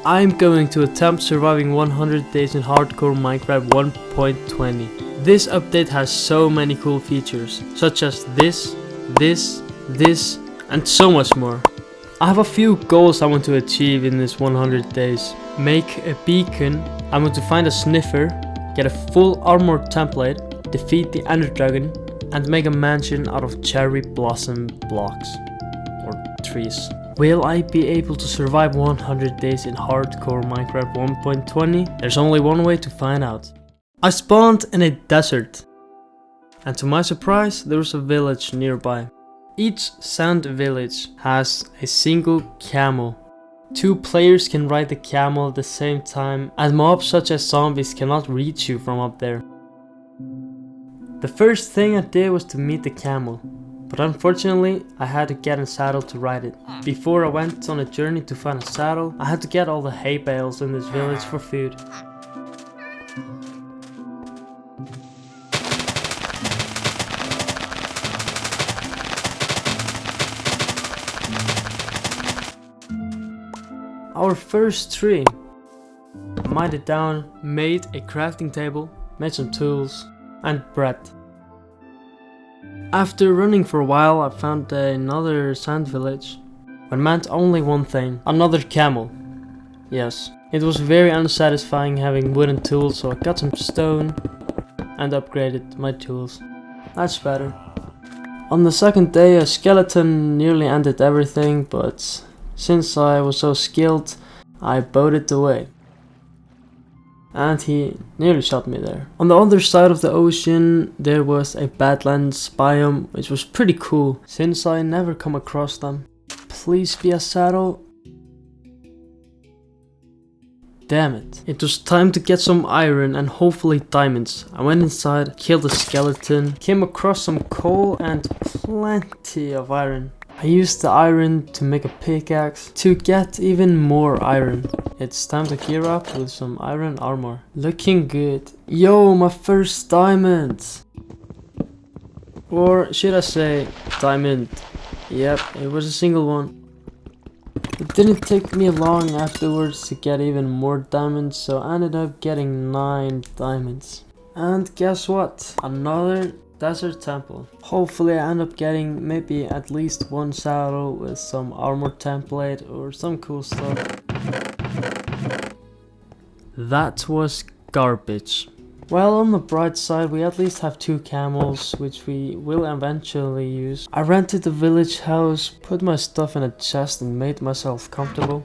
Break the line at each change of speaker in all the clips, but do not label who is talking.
I'm going to attempt surviving 100 days in hardcore Minecraft 1.20. This update has so many cool features, such as this, and so much more. I have a few goals I want to achieve in this 100 days. Make a beacon, I want to find a sniffer, get a full armor template, defeat the ender dragon, and make a mansion out of cherry blossom blocks, or trees. Will I be able to survive 100 days in hardcore Minecraft 1.20? There's only one way to find out. I spawned in a desert, and to my surprise there was a village nearby. Each sand village has a single camel. 2 players can ride the camel at the same time, and mobs such as zombies cannot reach you from up there. The first thing I did was to meet the camel, but unfortunately I had to get a saddle to ride it. Before I went on a journey to find a saddle, I had to get all the hay bales in this village for food. Our first tree. I mined it down, made a crafting table, made some tools, and bread. After running for a while, I found another sand village, but meant only one thing: another camel. Yes, it was very unsatisfying having wooden tools, so I got some stone and upgraded my tools. That's better. On the second day, a skeleton nearly ended everything, but since I was so skilled, I bowed it away. And he nearly shot me there. On the other side of the ocean there was a badlands biome, which was pretty cool since I never come across them. Please be a saddle. Damn it. It was time to get some iron and hopefully diamonds. I went inside, killed a skeleton, came across some coal and plenty of iron. I used the iron to make a pickaxe to get even more iron. It's time to gear up with some iron armor. Looking good. Yo, my first diamond! Or should I say diamond? Yep, it was a single one. It didn't take me long afterwards to get even more diamonds, so I ended up getting 9 diamonds. And guess what? Another desert temple. Hopefully I end up getting maybe at least one saddle with some armor template or some cool stuff. That was garbage. Well, on the bright side, we at least have 2 camels, which we will eventually use. I rented a village house, put my stuff in a chest and made myself comfortable.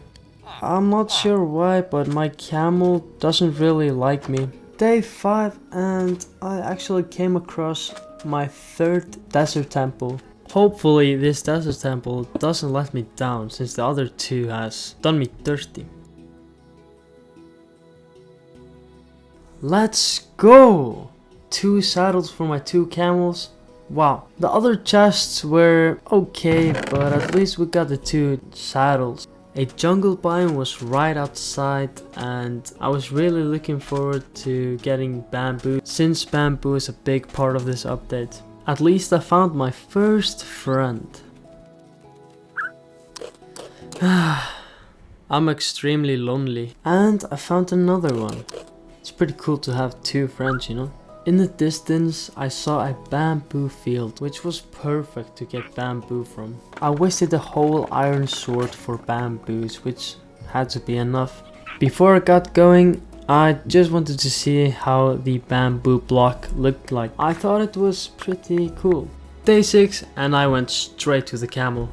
I'm not sure why, but my camel doesn't really like me. Day 5 and I actually came across my 3rd desert temple. Hopefully this desert temple doesn't let me down, since the other 2 has done me dirty. Let's go! 2 saddles for my 2 camels. Wow, the other chests were okay, but at least we got the 2 saddles. A jungle biome was right outside, and I was really looking forward to getting bamboo, since bamboo is a big part of this update. At least I found my first friend. I'm extremely lonely. And I found another one. It's pretty cool to have 2 friends, you know? In the distance, I saw a bamboo field, which was perfect to get bamboo from. I wasted a whole iron sword for bamboos, which had to be enough. Before I got going, I just wanted to see how the bamboo block looked like. I thought it was pretty cool. Day 6 and I went straight to the camel.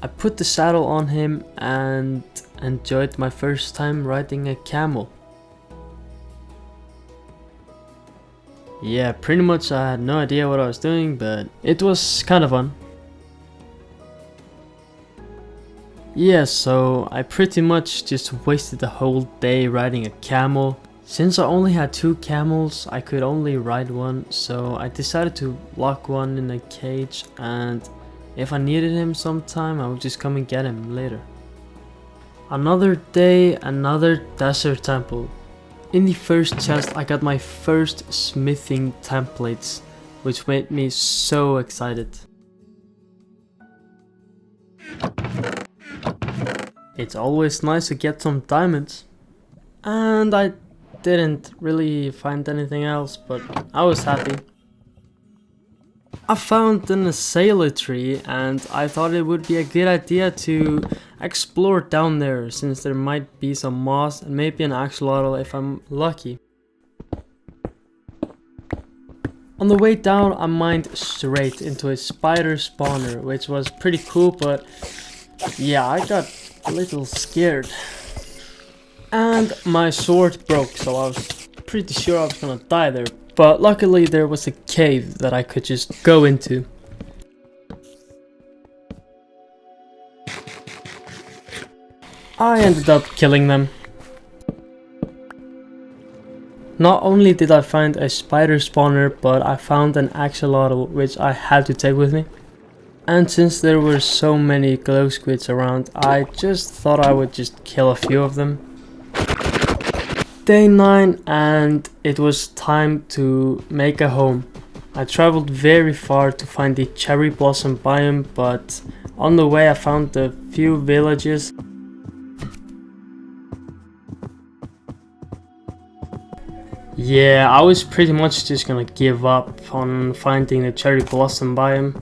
I put the saddle on him and enjoyed my first time riding a camel. Yeah, pretty much I had no idea what I was doing, but it was kind of fun. Yeah, so I pretty much just wasted the whole day riding a camel. Since I only had 2 camels, I could only ride one, so I decided to lock one in a cage, and if I needed him sometime, I would just come and get him later. Another day, another desert temple. In the first chest I got my first smithing templates, which made me so excited. It's always nice to get some diamonds. And I didn't really find anything else, but I was happy. I found an azalea tree and I thought it would be a good idea to explore down there, since there might be some moss and maybe an axolotl if I'm lucky. On the way down I mined straight into a spider spawner, which was pretty cool, but yeah, I got a little scared. And my sword broke, so I was pretty sure I was gonna die there. But luckily there was a cave that I could just go into. I ended up killing them. Not only did I find a spider spawner, but I found an axolotl which I had to take with me. And since there were so many glow squids around, I just thought I would just kill a few of them. Day 9 and it was time to make a home. I traveled very far to find the cherry blossom biome, but on the way I found a few villages. Yeah, I was pretty much just gonna give up on finding the cherry blossom biome.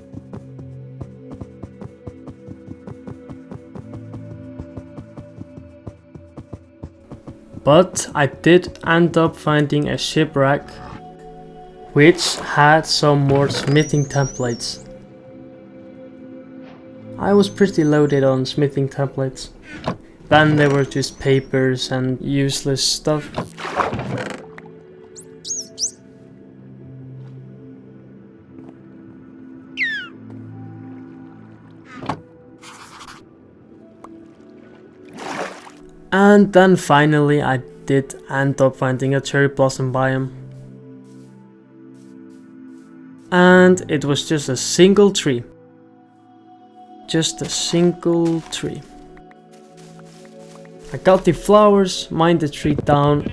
But I did end up finding a shipwreck which had some more smithing templates. I was pretty loaded on smithing templates. Then there were just papers and useless stuff. And then finally I did end up finding a cherry blossom biome. And it was just a single tree. Just a single tree. I got the flowers, mined the tree down,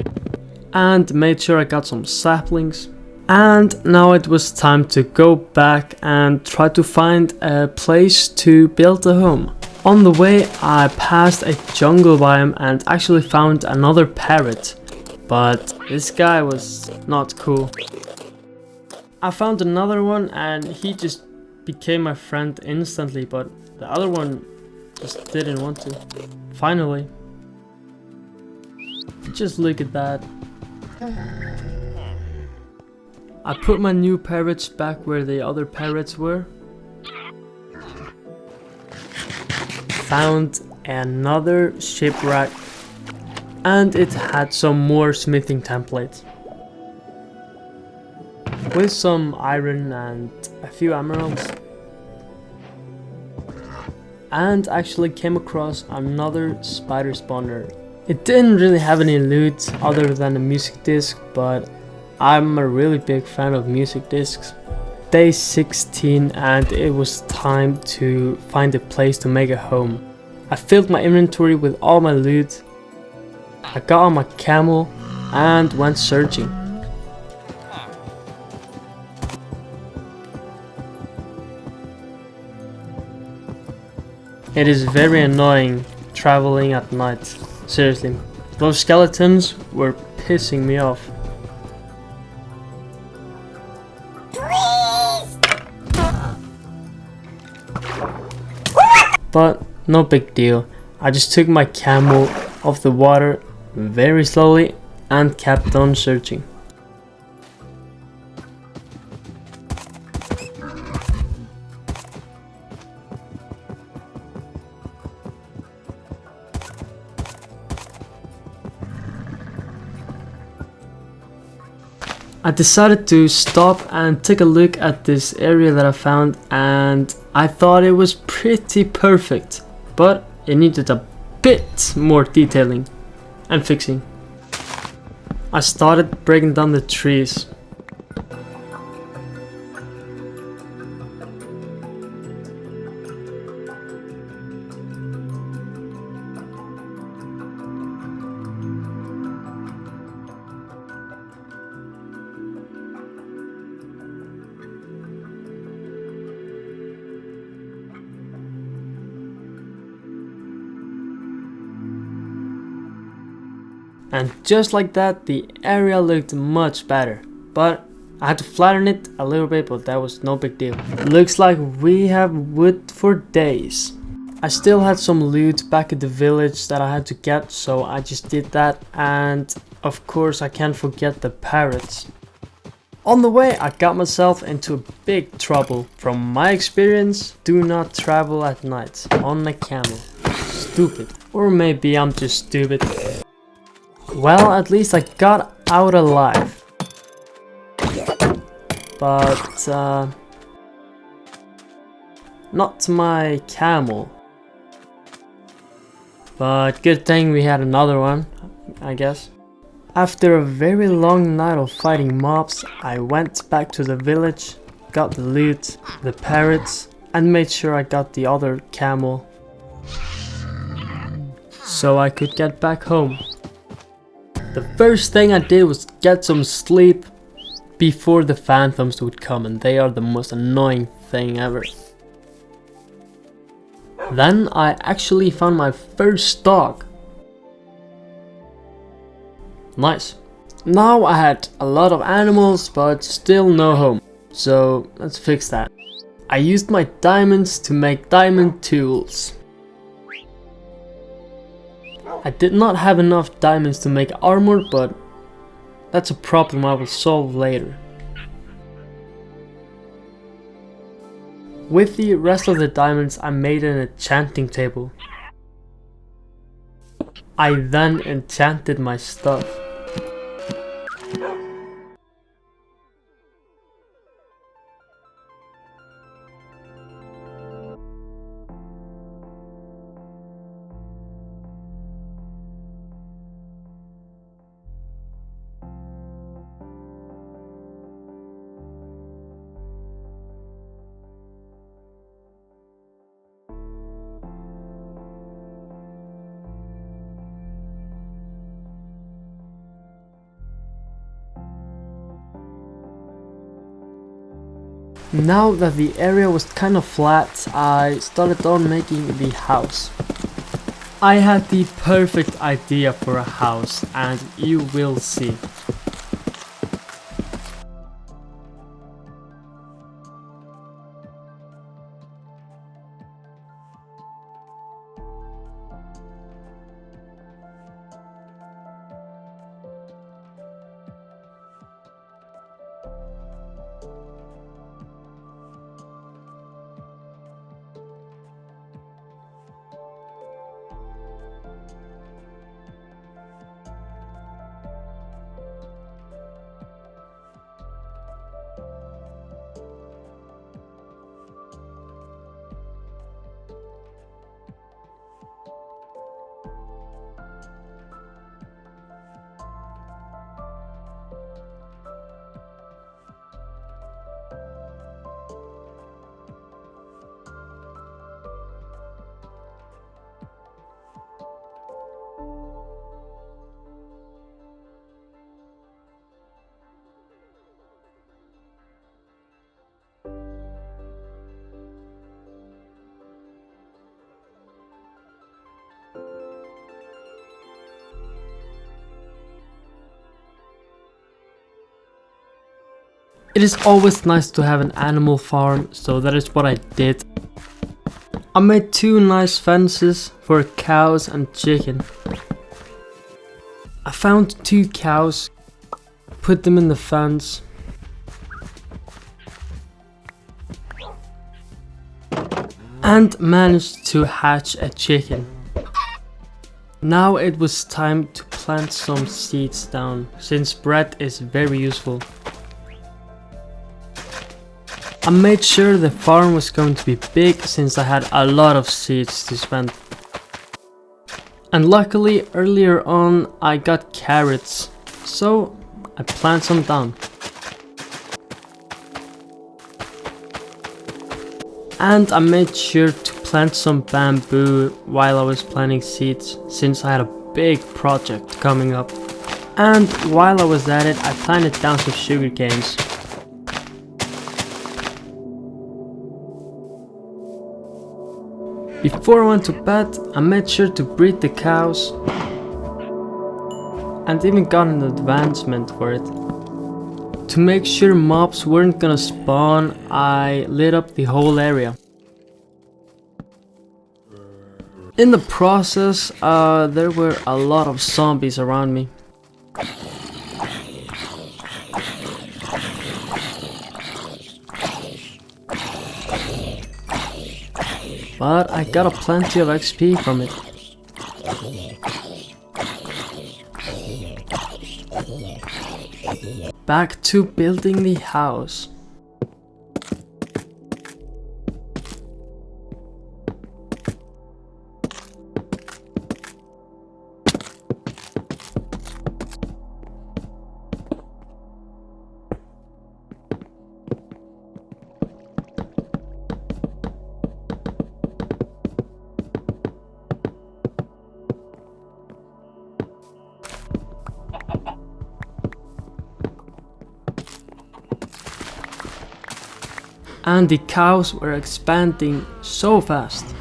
and made sure I got some saplings. And now it was time to go back and try to find a place to build a home. On the way I passed a jungle biome and actually found another parrot, but this guy was not cool. I found another one and he just became my friend instantly, but the other one just didn't want to. Finally. Just look at that. I put my new parrots back where the other parrots were. Found another shipwreck and it had some more smithing templates with some iron and a few emeralds, and actually came across another spider spawner. It didn't really have any loot other than a music disc, but I'm a really big fan of music discs. Day 16 and it was time to find a place to make a home. I filled my inventory with all my loot. I got on my camel and went searching. It is very annoying traveling at night. Seriously, those skeletons were pissing me off. But no big deal. I just took my camel off the water very slowly and kept on searching. I decided to stop and take a look at this area that I found, and I thought it was pretty perfect, but it needed a bit more detailing and fixing. I started breaking down the trees. And just like that, the area looked much better. But I had to flatten it a little bit, but that was no big deal. Looks like we have wood for days. I still had some loot back at the village that I had to get, so I just did that. And of course I can't forget the parrots. On the way I got myself into big trouble. From my experience, do not travel at night on a camel. Stupid. Or maybe I'm just stupid. Well, at least I got out alive. But not my camel. But good thing we had another one, I guess. After a very long night of fighting mobs, I went back to the village, got the loot, the parrots, and made sure I got the other camel, so I could get back home. The first thing I did was get some sleep before the phantoms would come, and they are the most annoying thing ever. Then I actually found my first dog. Nice. Now I had a lot of animals, but still no home. So let's fix that. I used my diamonds to make diamond tools. I did not have enough diamonds to make armor, but that's a problem I will solve later. With the rest of the diamonds I made an enchanting table. I then enchanted my stuff. Now that the area was kind of flat, I started on making the house. I had the perfect idea for a house, and you will see. It is always nice to have an animal farm, so that is what I did. I made 2 nice fences for cows and chicken. I found 2 cows, put them in the fence. And managed to hatch a chicken. Now it was time to plant some seeds down, since bread is very useful. I made sure the farm was going to be big, since I had a lot of seeds to spend. And luckily earlier on I got carrots, so I planted some down. And I made sure to plant some bamboo while I was planting seeds, since I had a big project coming up. And while I was at it, I planted down some sugar canes. Before I went to bed, I made sure to breed the cows. and even got an advancement for it. To make sure mobs weren't gonna spawn, I lit up the whole area. In the process, there were a lot of zombies around me. But I got a plenty of XP from it. Back to building the house. And the cows were expanding so fast.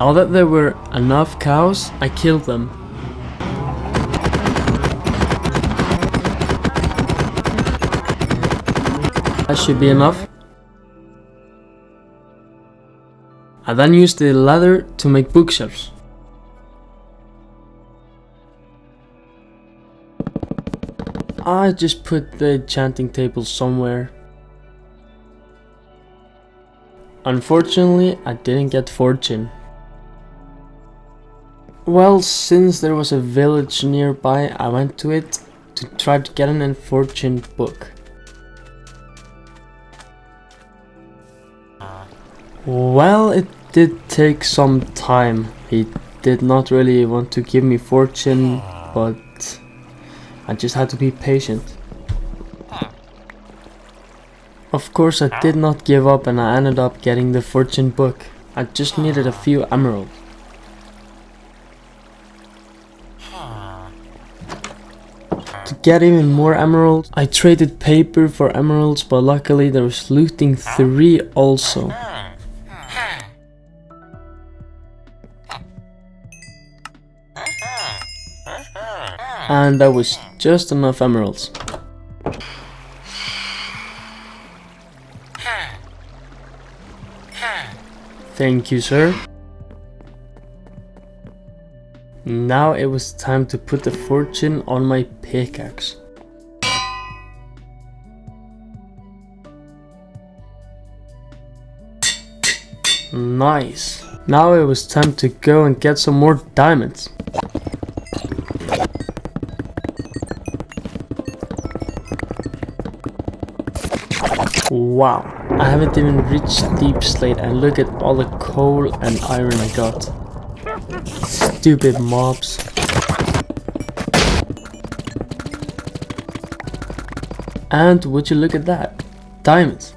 Now that there were enough cows, I killed them. That should be enough. I then used the leather to make bookshelves. I just put the enchanting table somewhere. Unfortunately, I didn't get fortune. Well, since there was a village nearby, I went to it to try to get an unfortunate book. Well, it did take some time. He did not really want to give me fortune, but I just had to be patient. Of course, I did not give up and I ended up getting the fortune book. I just needed a few emeralds. To get even more emeralds, I traded paper for emeralds, but luckily there was looting 3 also. And that was just enough emeralds. Thank you, sir. Now it was time to put the fortune on my pickaxe. Nice. Now it was time to go and get some more diamonds. Wow, I haven't even reached deep slate and look at all the coal and iron I got. Stupid mobs. And would you look at that? Diamonds.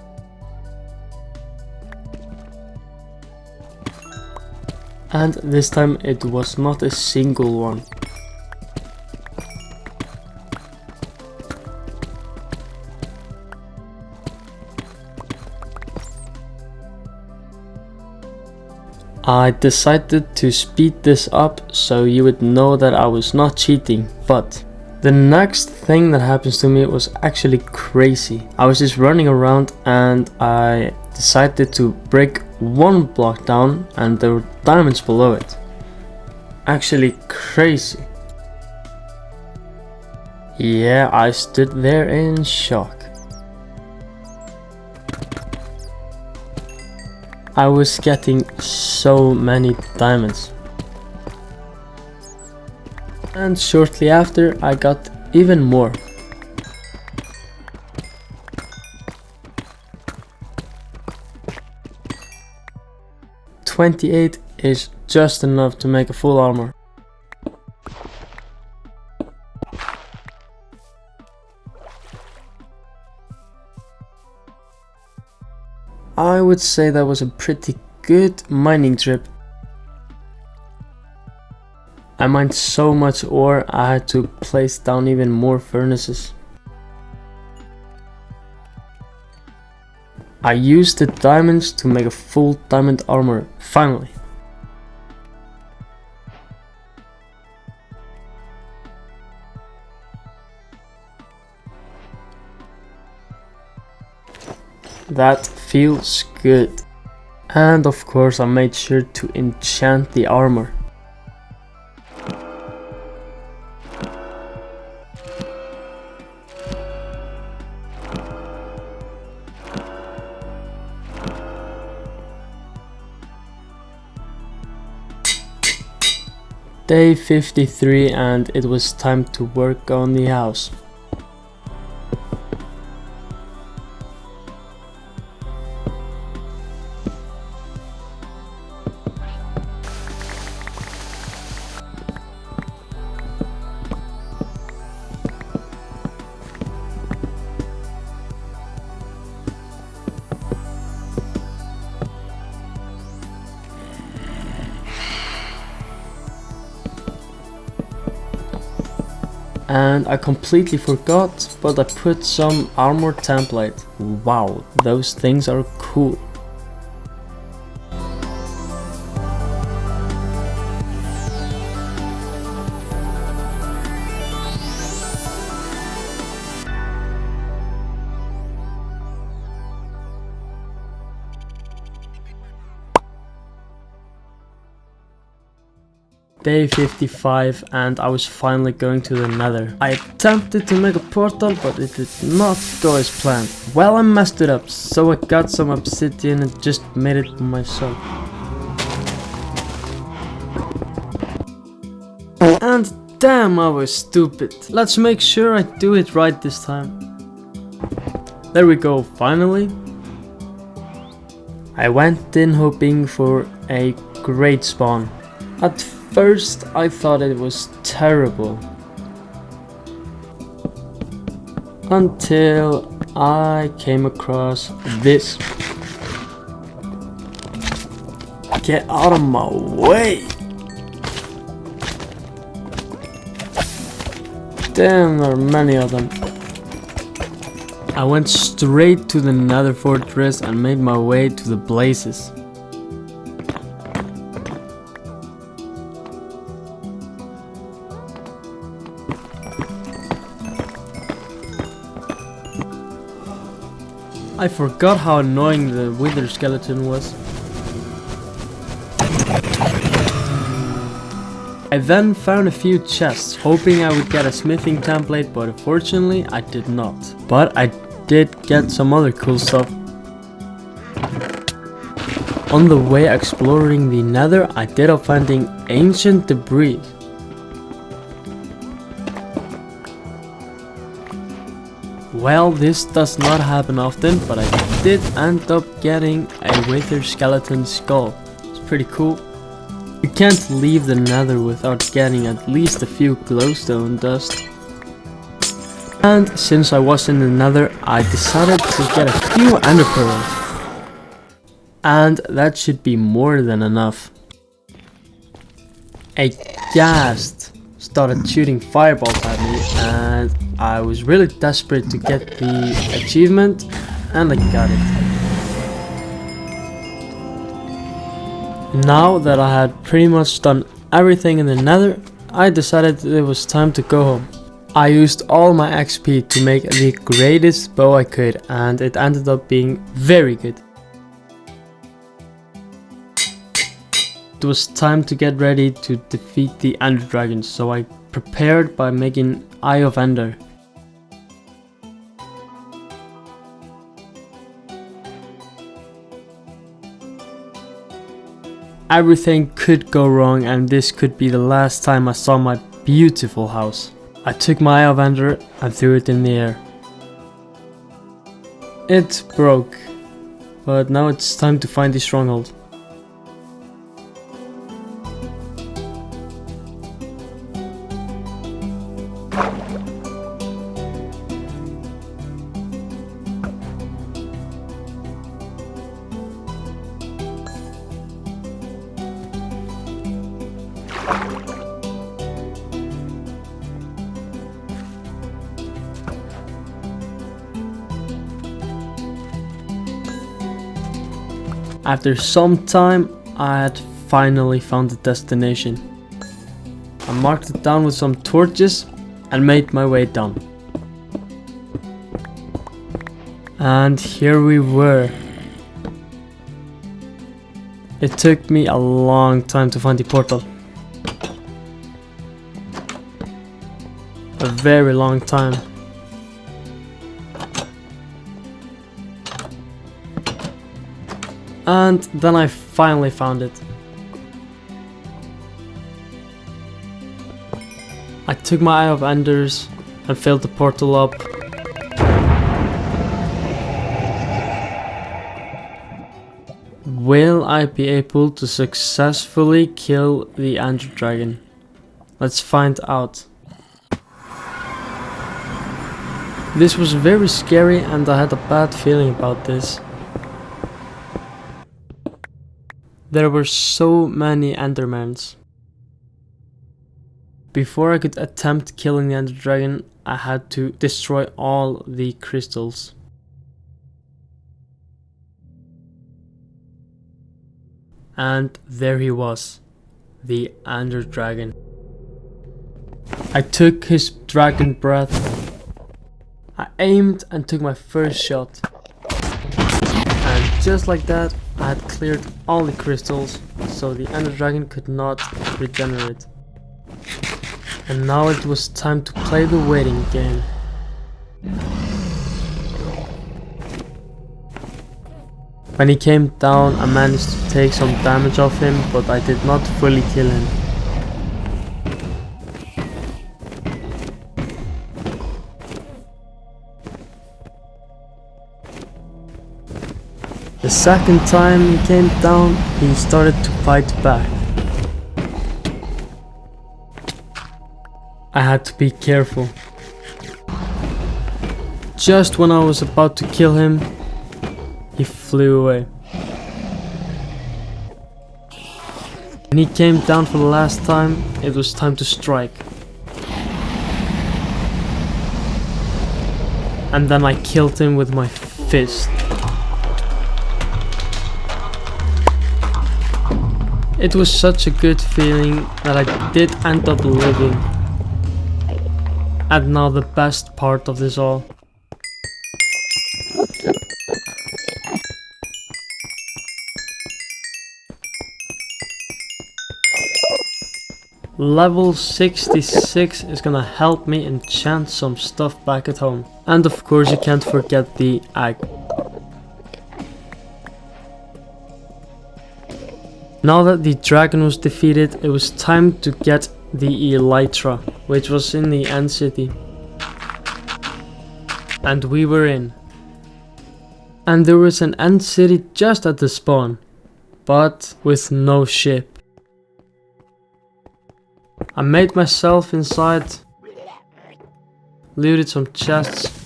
And this time it was not a single one. I decided to speed this up so you would know that I was not cheating, but the next thing that happens to me was actually crazy. I was just running around and I decided to break one block down and there were diamonds below it. Actually crazy. Yeah, I stood there in shock. I was getting so many diamonds. And shortly after I got even more. $28 is just enough to make a full armor. I would say that was a pretty good mining trip. I mined so much ore I had to place down even more furnaces. I used the diamonds to make a full diamond armor, finally. That feels good. And of course I made sure to enchant the armor. Day 53 and it was time to work on the house. And I completely forgot, but I put some armor template. Wow, those things are cool. Day 55 and I was finally going to the Nether. I attempted to make a portal but it did not go as planned. Well, I messed it up, so I got some obsidian and just made it myself. And damn, I was stupid. Let's make sure I do it right this time. There we go, finally. I went in hoping for a great spawn. At first I thought it was terrible, until I came across this. Get out of my way! Damn, there are many of them. I went straight to the Nether fortress and made my way to the blazes. I forgot how annoying the wither skeleton was. I then found a few chests, hoping I would get a smithing template, but unfortunately I did not. But I did get some other cool stuff. On the way exploring the Nether, I did up finding ancient debris. Well, this does not happen often, but I did end up getting a wither skeleton skull. It's pretty cool. You can't leave the Nether without getting at least a few glowstone dust. And since I was in the Nether, I decided to get a few ender pearls. And that should be more than enough. A ghast started shooting fireballs at me and I was really desperate to get the achievement, and I got it. Now that I had pretty much done everything in the Nether, I decided it was time to go home. I used all my XP to make the greatest bow I could, and it ended up being very good. It was time to get ready to defeat the Ender Dragon, so I prepared by making Eye of Ender. Everything could go wrong, and this could be the last time I saw my beautiful house. I took my Eye of Ender and threw it in the air. It broke, but now it's time to find the stronghold. After some time, I had finally found the destination. I marked it down with some torches and made my way down. And here we were. It took me a long time to find the portal. A very long time. And then I finally found it. I took my Eye of Enders and filled the portal up. Will I be able to successfully kill the Ender Dragon? Let's find out. This was very scary and I had a bad feeling about this. There were so many Endermans. Before I could attempt killing the Ender Dragon, I had to destroy all the crystals. And there he was, the Ender Dragon. I took his dragon breath. I aimed and took my first shot. And just like that, I had cleared all the crystals, so the Ender Dragon could not regenerate. And now it was time to play the waiting game. When he came down, I managed to take some damage off him, but I did not fully kill him. The second time he came down, he started to fight back. I had to be careful. Just when I was about to kill him, he flew away. When he came down for the last time, it was time to strike. And then I killed him with my fist. It was such a good feeling that I did end up living. And now the best part of this all. Level 66 is gonna help me enchant some stuff back at home. And of course you can't forget the egg. Now that the dragon was defeated, it was time to get the elytra, which was in the end city. And we were in. And there was an end city just at the spawn, but with no ship. I made myself inside, looted some chests.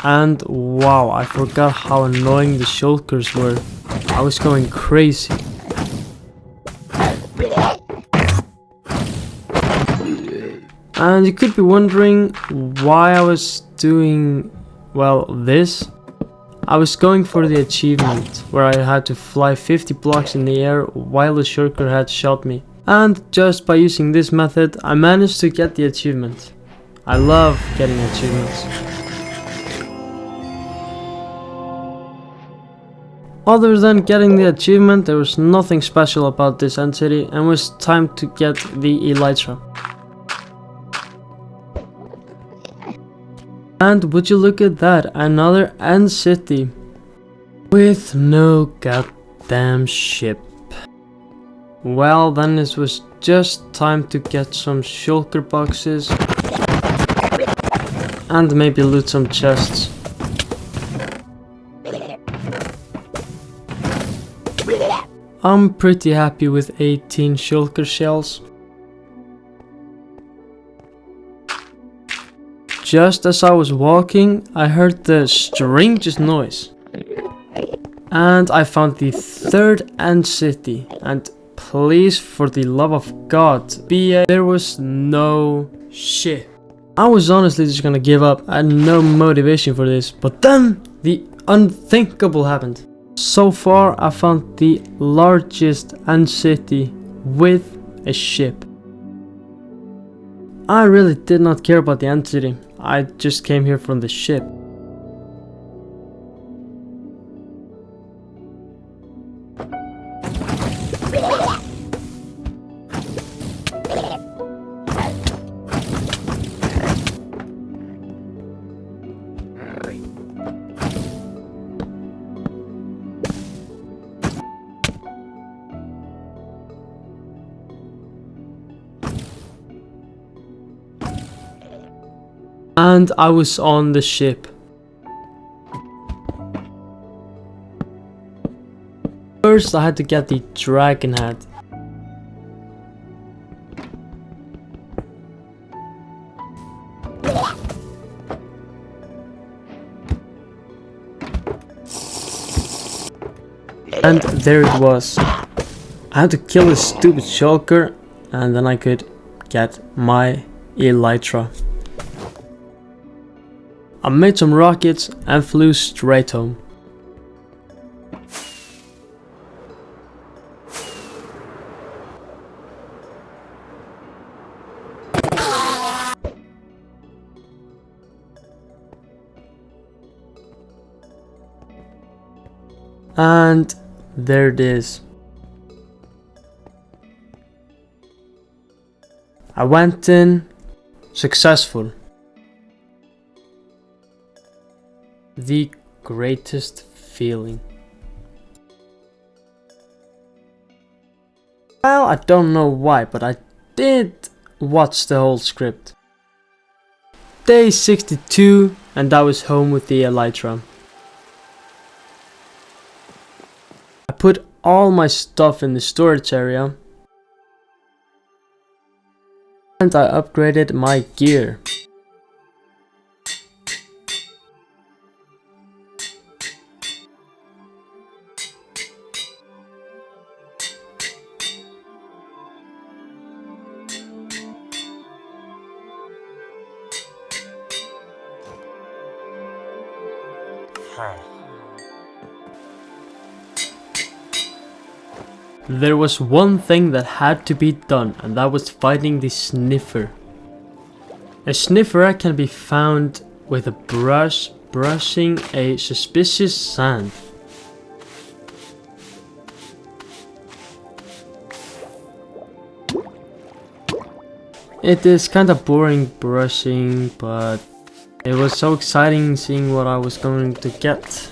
And wow, I forgot how annoying the shulkers were. I was going crazy. And you could be wondering why I was doing, well, this. I was going for the achievement, where I had to fly 50 blocks in the air while the shulker had shot me. And just by using this method, I managed to get the achievement. I love getting achievements. Other than getting the achievement, there was nothing special about this end city, and it was time to get the elytra. And would you look at that, another end city with no goddamn ship. Well, then it was just time to get some shulker boxes and maybe loot some chests. I'm pretty happy with 18 shulker shells. Just as I was walking, I heard the strangest noise. And I found the third end city, and please, for the love of God, there was no shit. I was honestly just gonna give up. I had no motivation for this, but then the unthinkable happened. So far, I found the largest end city with a ship. I really did not care about the end city. I just came here from the ship. And I was on the ship. First I had to get the dragon head. And there it was. I had to kill this stupid shulker and then I could get my elytra. I made some rockets and flew straight home. And there it is. I went in, successful. The greatest feeling. Well, I don't know why, but I did watch the whole script. Day 62, and I was home with the elytra. I put all my stuff in the storage area. And I upgraded my gear. There was one thing that had to be done, and that was fighting the Sniffer. A Sniffer can be found with a brush brushing a suspicious sand. It is kinda boring brushing, but it was so exciting seeing what I was going to get.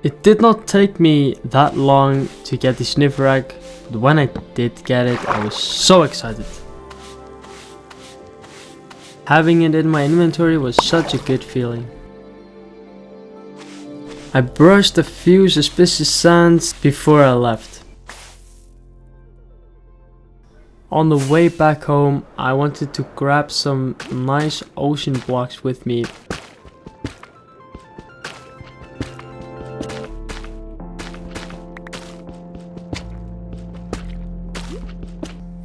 It did not take me that long to get the Sniffer egg, but when I did get it, I was so excited. Having it in my inventory was such a good feeling. I brushed a few suspicious sands before I left. On the way back home, I wanted to grab some nice ocean blocks with me.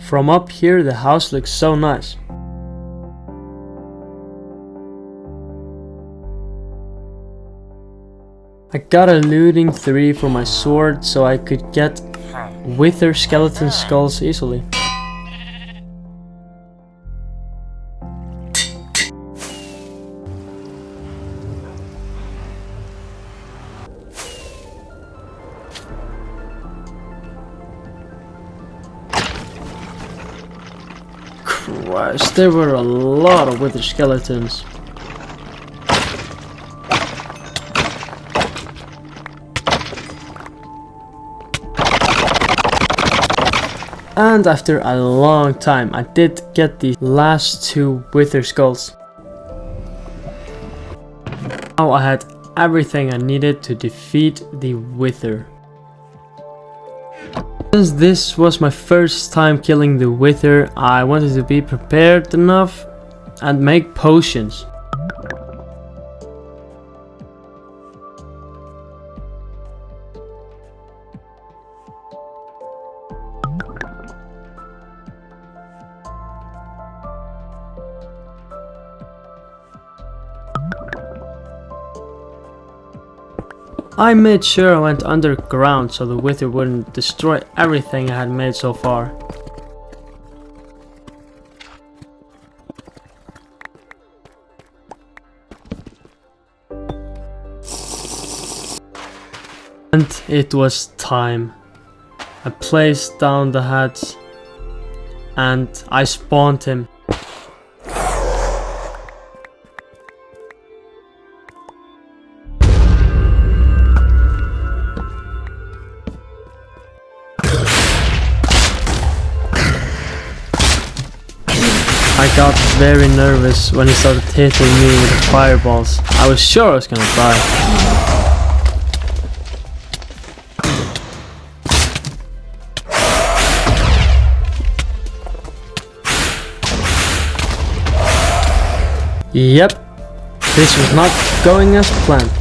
From up here, the house looks so nice. I got a looting 3 for my sword so I could get wither skeleton skulls easily. Christ, there were a lot of wither skeletons. And after a long time, I did get the last 2 wither skulls. Now I had everything I needed to defeat the wither. Since this was my first time killing the wither, I wanted to be prepared enough and make potions. I made sure I went underground so the wither wouldn't destroy everything I had made so far. And it was time. I placed down the hats and I spawned him. I got very nervous when he started hitting me with the fireballs. I was sure I was gonna die. Yep, this was not going as planned.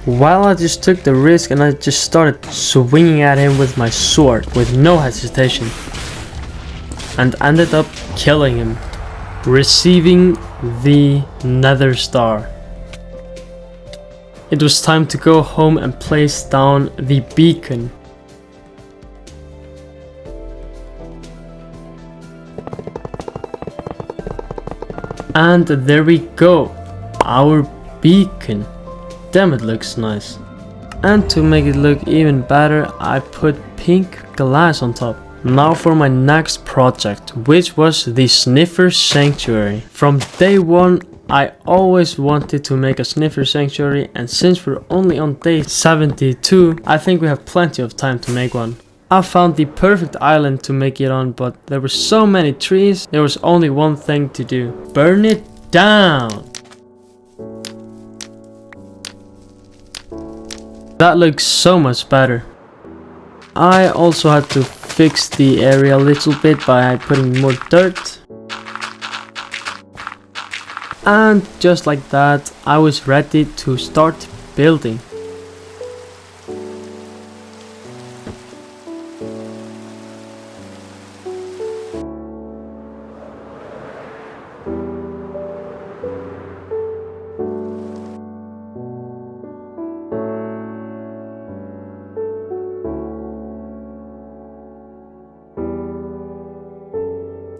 Well, I just took the risk and I just started swinging at him with my sword with no hesitation. And ended up killing him, receiving the Nether star. It was time to go home and place down the beacon. And there we go, our beacon. Damn, it looks nice. And to make it look even better, I put pink glass on top. Now for my next project, which was the Sniffer Sanctuary. From day one, I always wanted to make a Sniffer Sanctuary, and since we're only on day 72, I think we have plenty of time to make one. I found the perfect island to make it on, but there were so many trees, there was only one thing to do. Burn it down! That looks so much better. I also had to fix the area a little bit by putting more dirt. And just like that, I was ready to start building.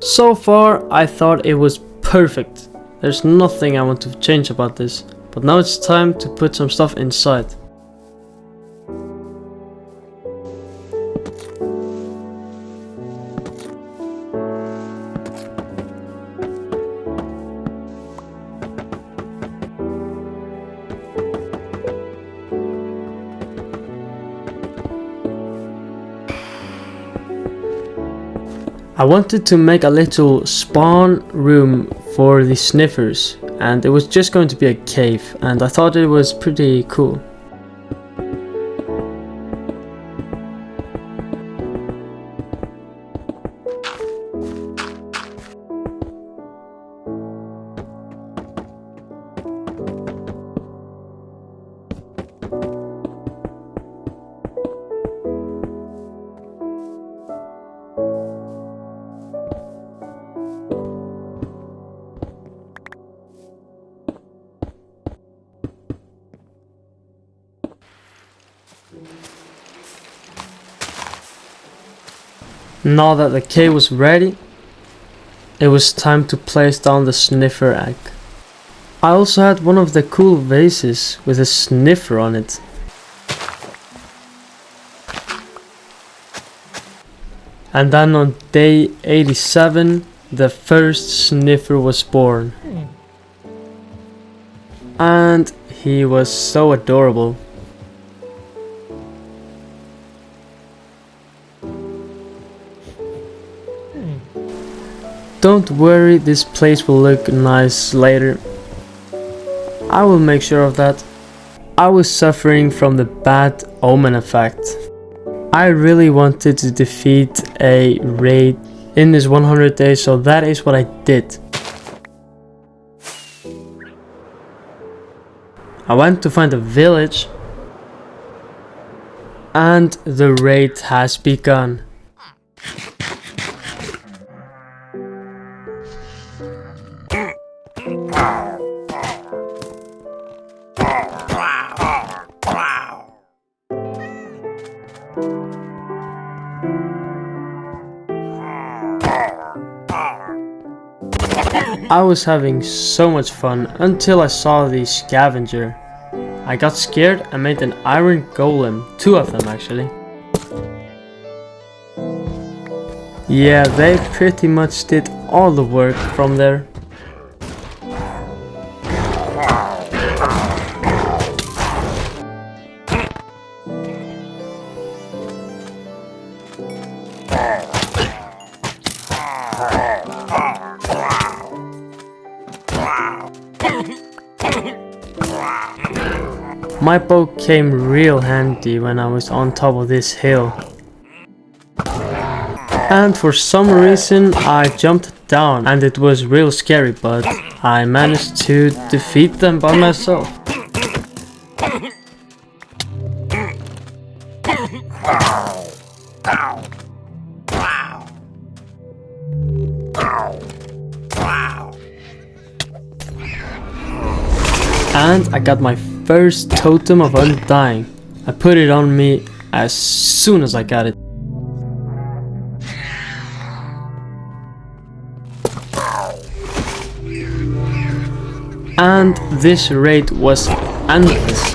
So far, I thought it was perfect. There's nothing I want to change about this. But now it's time to put some stuff inside. I wanted to make a little spawn room for the Sniffers, and it was just going to be a cave, and I thought it was pretty cool. Now that the cave was ready, it was time to place down the Sniffer egg. I also had one of the cool vases with a Sniffer on it. And then on day 87, the first Sniffer was born. And he was so adorable. Don't worry, this place will look nice later. I will make sure of that. I was suffering from the bad omen effect. I really wanted to defeat a raid in this 100 days, so that is what I did. I went to find a village, and the raid has begun. I was having so much fun until I saw the scavenger. I got scared and made an iron golem, 2 of them actually. Yeah, they pretty much did all the work from there. My bow came real handy when I was on top of this hill. And for some reason I jumped down and it was real scary, but I managed to defeat them by myself. And I got my first totem of undying. I put it on me as soon as I got it. And this raid was endless.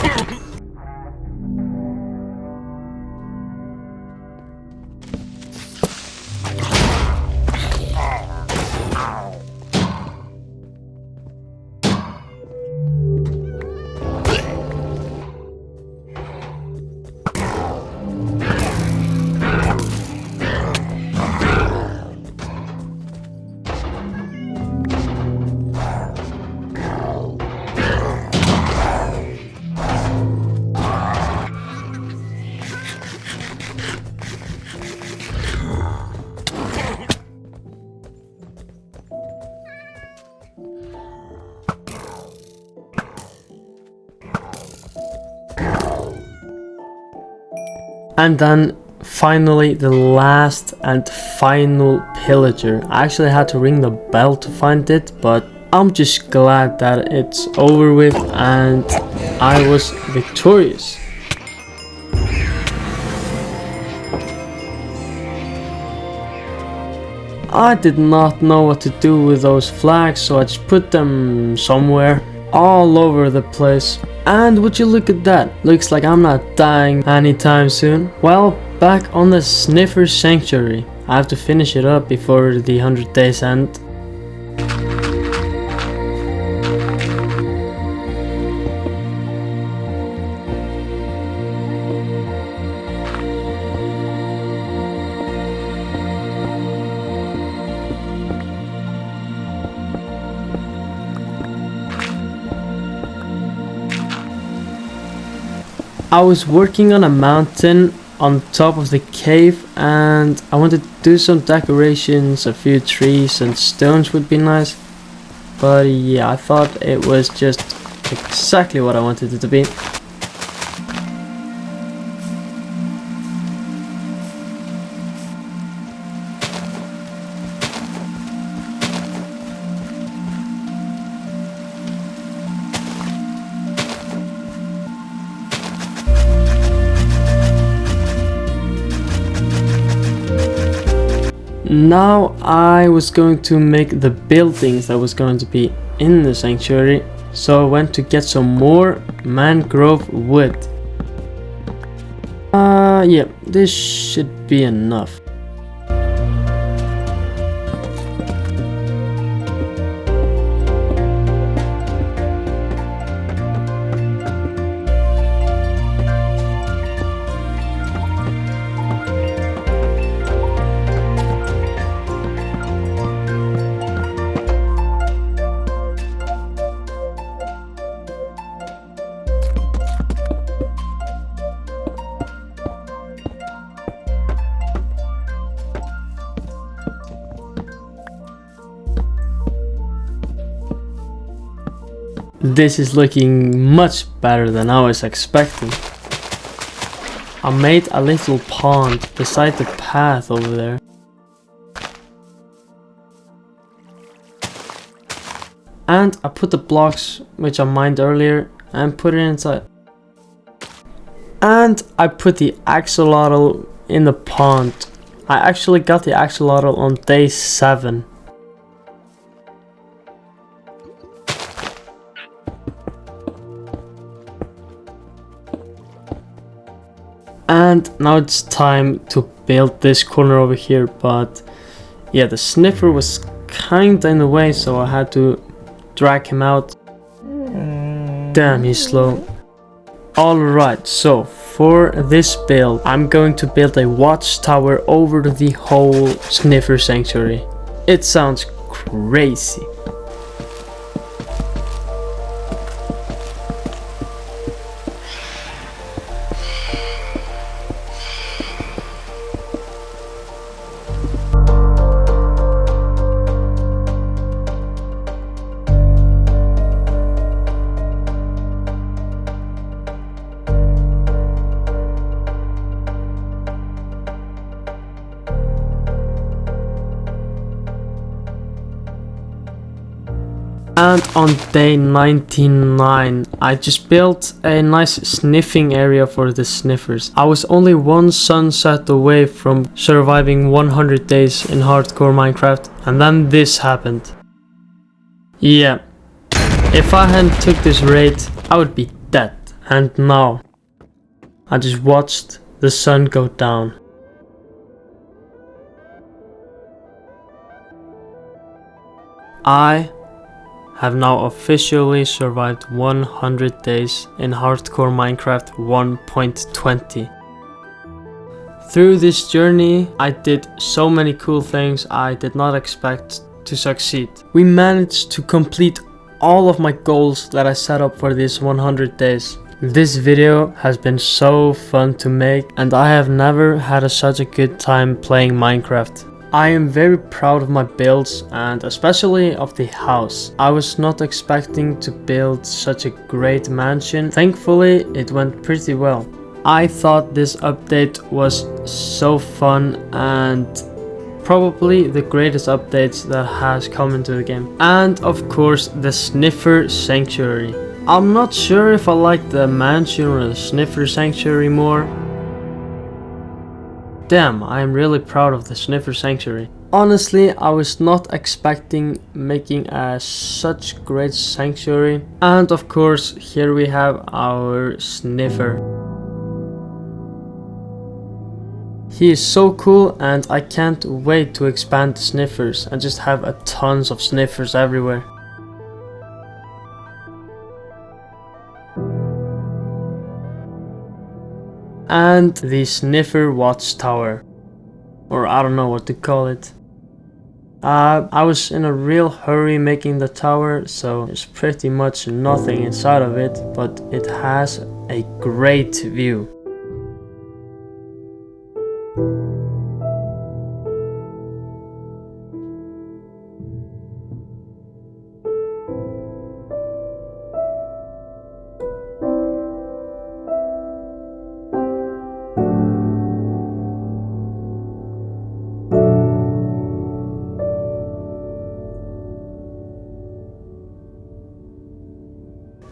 And then finally the last and final pillager. I actually had to ring the bell to find it, but I'm just glad that it's over with and I was victorious. I did not know what to do with those flags, so I just put them somewhere all over the place. And would you look at that, looks like I'm not dying anytime soon. Well, back on the Sniffer sanctuary. I have to finish it up before the 100 days end. I was working on a mountain on top of the cave and I wanted to do some decorations, a few trees and stones would be nice. But yeah, I thought it was just exactly what I wanted it to be. Now I was going to make the buildings that was going to be in the sanctuary, so I went to get some more mangrove wood. Yeah, this should be enough. This is looking much better than I was expecting. I made a little pond beside the path over there. And I put the blocks which I mined earlier and put it inside. And I put the axolotl in the pond. I actually got the axolotl on day 7. And now it's time to build this corner over here, but yeah, the sniffer was kinda in the way, so I had to drag him out. Damn, he's slow. Alright, so for this build, I'm going to build a watchtower over the whole sniffer sanctuary. It sounds crazy. And on day 99, I just built a nice sniffing area for the sniffers. I was only one sunset away from surviving 100 days in hardcore Minecraft, and then this happened. Yeah, if I hadn't took this raid, I would be dead. And now, I just watched the sun go down. I have now officially survived 100 days in hardcore Minecraft 1.20. Through this journey, I did so many cool things I did not expect to succeed. We managed to complete all of my goals that I set up for these 100 days. This video has been so fun to make, and I have never had such a good time playing Minecraft. I am very proud of my builds, and especially of the house. I was not expecting to build such a great mansion. Thankfully, it went pretty well. I thought this update was so fun and probably the greatest updates that has come into the game. And of course, the Sniffer Sanctuary. I'm not sure if I like the mansion or the Sniffer Sanctuary more. Damn, I am really proud of the Sniffer Sanctuary. Honestly, I was not expecting making such great sanctuary. And of course, here we have our Sniffer. He is so cool, and I can't wait to expand the Sniffers and just have a tons of Sniffers everywhere. And the Sniffer Watchtower, or I don't know what to call it. I was in a real hurry making the tower, so there's pretty much nothing inside of it, but it has a great view.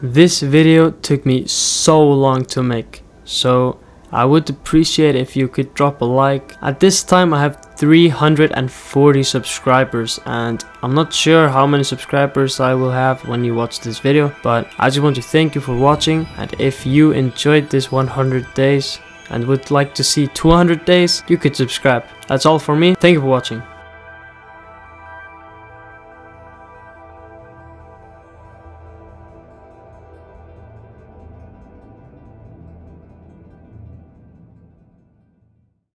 This video took me so long to make, so I would appreciate if you could drop a like. At this time I have 340 subscribers, and I'm not sure how many subscribers I will have when you watch this video, but I just want to thank you for watching. And if you enjoyed this 100 days and would like to see 200 days, you could subscribe. That's all for me. Thank you for watching.